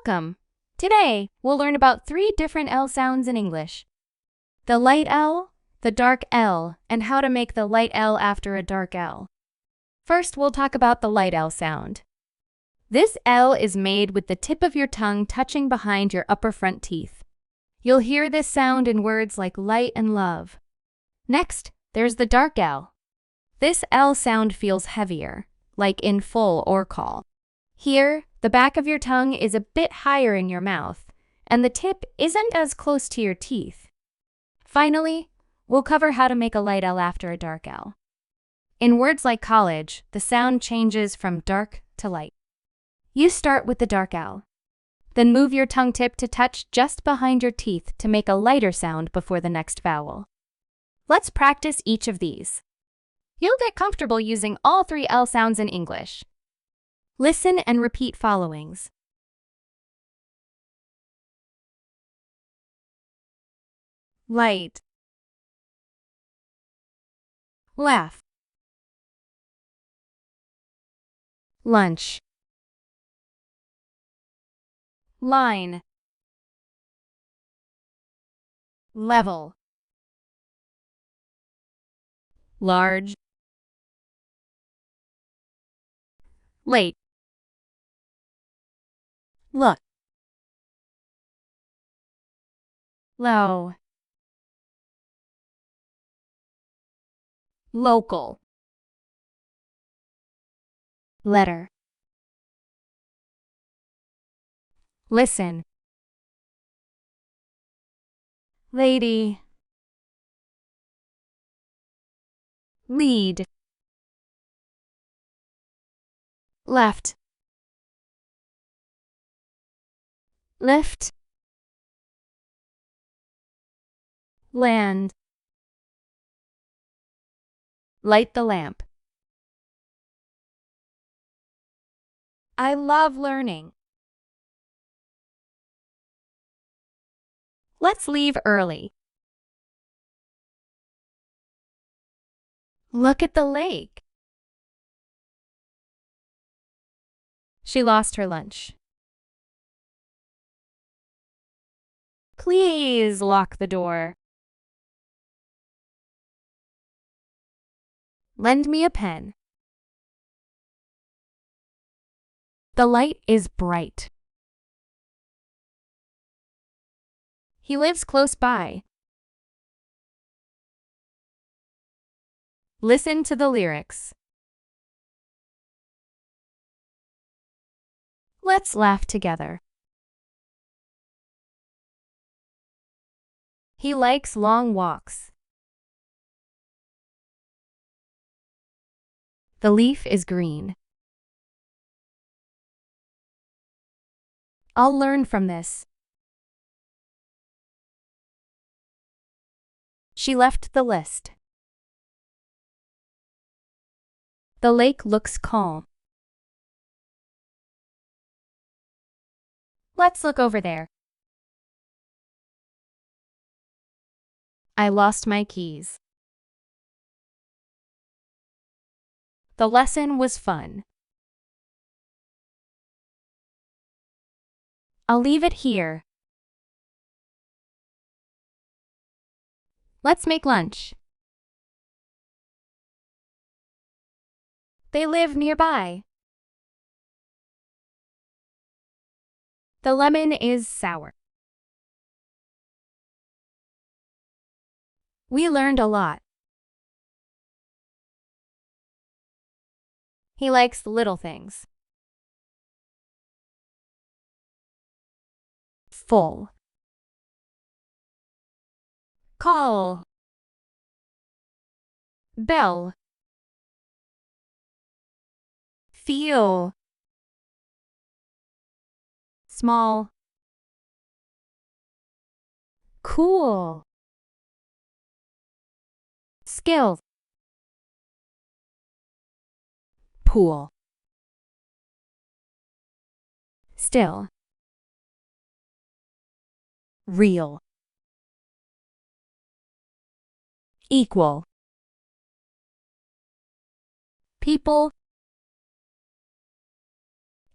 Welcome! Today, we'll learn about 3 different L sounds in English. The light L, the dark L, and how to make the light L after a dark L. First, we'll talk about the light L sound. This L is made with the tip of your tongue touching behind your upper front teeth. You'll hear this sound in words like light and love. Next, there's the dark L. This L sound feels heavier, like in full or call. Here, the back of your tongue is a bit higher in your mouth, and the tip isn't as close to your teeth. Finally, we'll cover how to make a light L after a dark L. In words like college, the sound changes from dark to light. You start with the dark L. Then move your tongue tip to touch just behind your teeth to make a lighter sound before the next vowel. Let's practice each of these. You'll get comfortable using all 3 L sounds in English. Listen and repeat followings. Light. Laugh. Lunch. Line. Level. Large. Late. Look. Low. Local. Letter. Listen. Lady. Lead. Left. Lift. Land. Light the lamp. I love learning. Let's leave early. Look at the lake. She lost her lunch. Please lock the door. Lend me a pen. The light is bright. He lives close by. Listen to the lyrics. Let's laugh together. He likes long walks. The leaf is green. I'll learn from this. She left the list. The lake looks calm. Let's look over there. I lost my keys. The lesson was fun. I'll leave it here. Let's make lunch. They live nearby. The lemon is sour. We learned a lot. He likes little things. Full. Call. Bell. Feel. Small. Cool. Skill. Pool. Still. Real. Equal. People.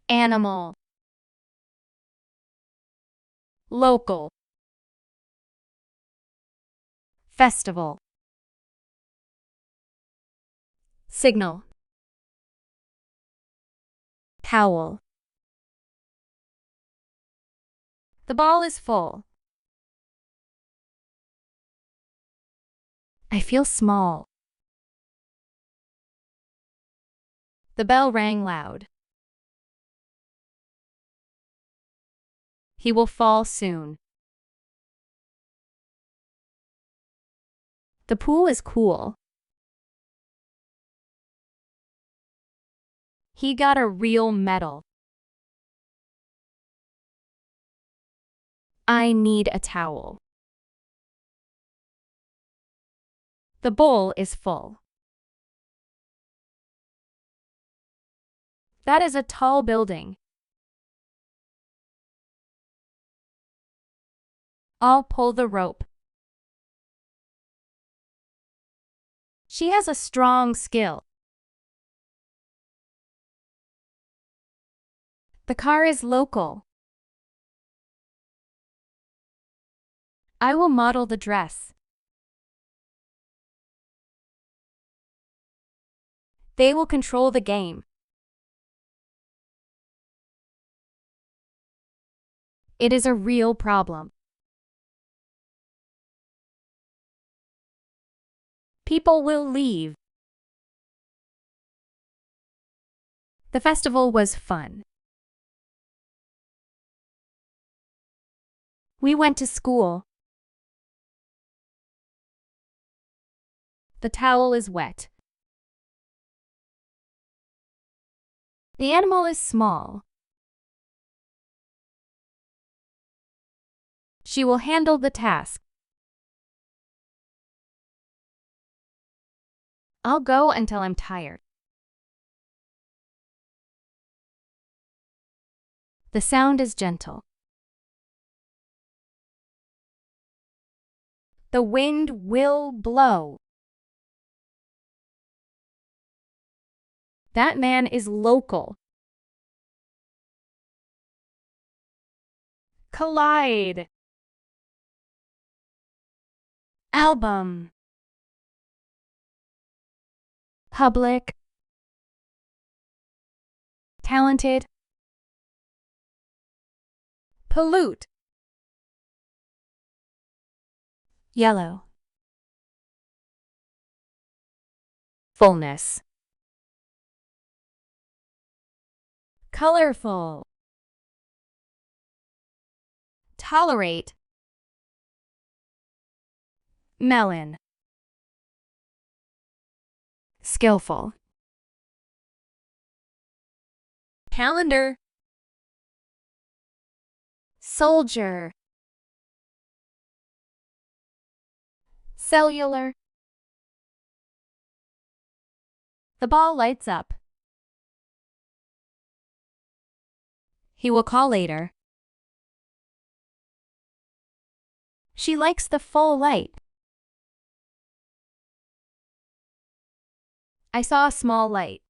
Animal. Local. Festival. Signal. Towel. The ball is full. I feel small. The bell rang loud. He will fall soon. The pool is cool. He got a real medal. I need a towel. The bowl is full. That is a tall building. I'll pull the rope. She has a strong skill. The car is local. I will model the dress. They will control the game. It is a real problem. People will leave. The festival was fun. We went to school. The towel is wet. The animal is small. She will handle the task. I'll go until I'm tired. The sound is gentle. The wind will blow. That man is local. Collide. Album. Public. Talented. Pollute. Yellow. Fullness. Colorful. Tolerate. Melon. Skillful. Calendar. Soldier. Cellular. The ball lights up. He will call later. She likes the full light. I saw a small light.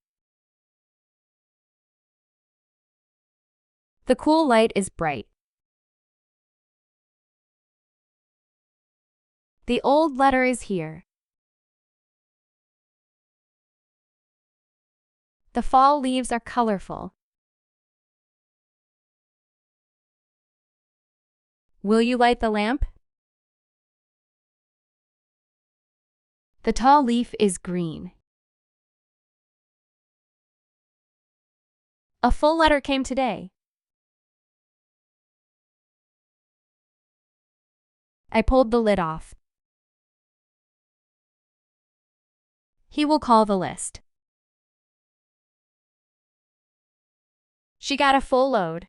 The cool light is bright. The old letter is here. The fall leaves are colorful. Will you light the lamp? The tall leaf is green. A full letter came today. I pulled the lid off. He will call the list. She got a full load.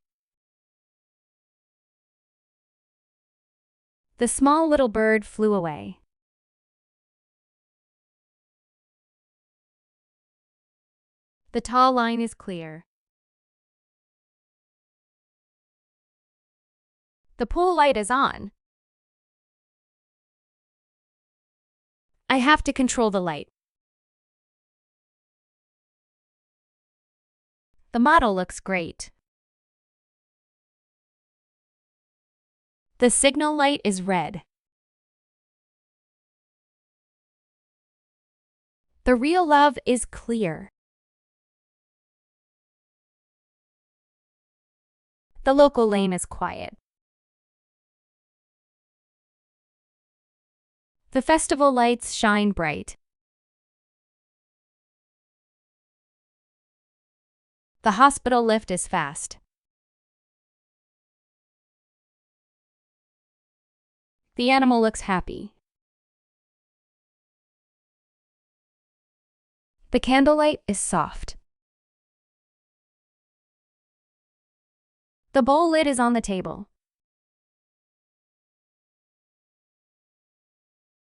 The small little bird flew away. The tall line is clear. The pool light is on. I have to control the light. The model looks great. The signal light is red. The real love is clear. The local lane is quiet. The festival lights shine bright. The hospital lift is fast. The animal looks happy. The candlelight is soft. The bowl lid is on the table.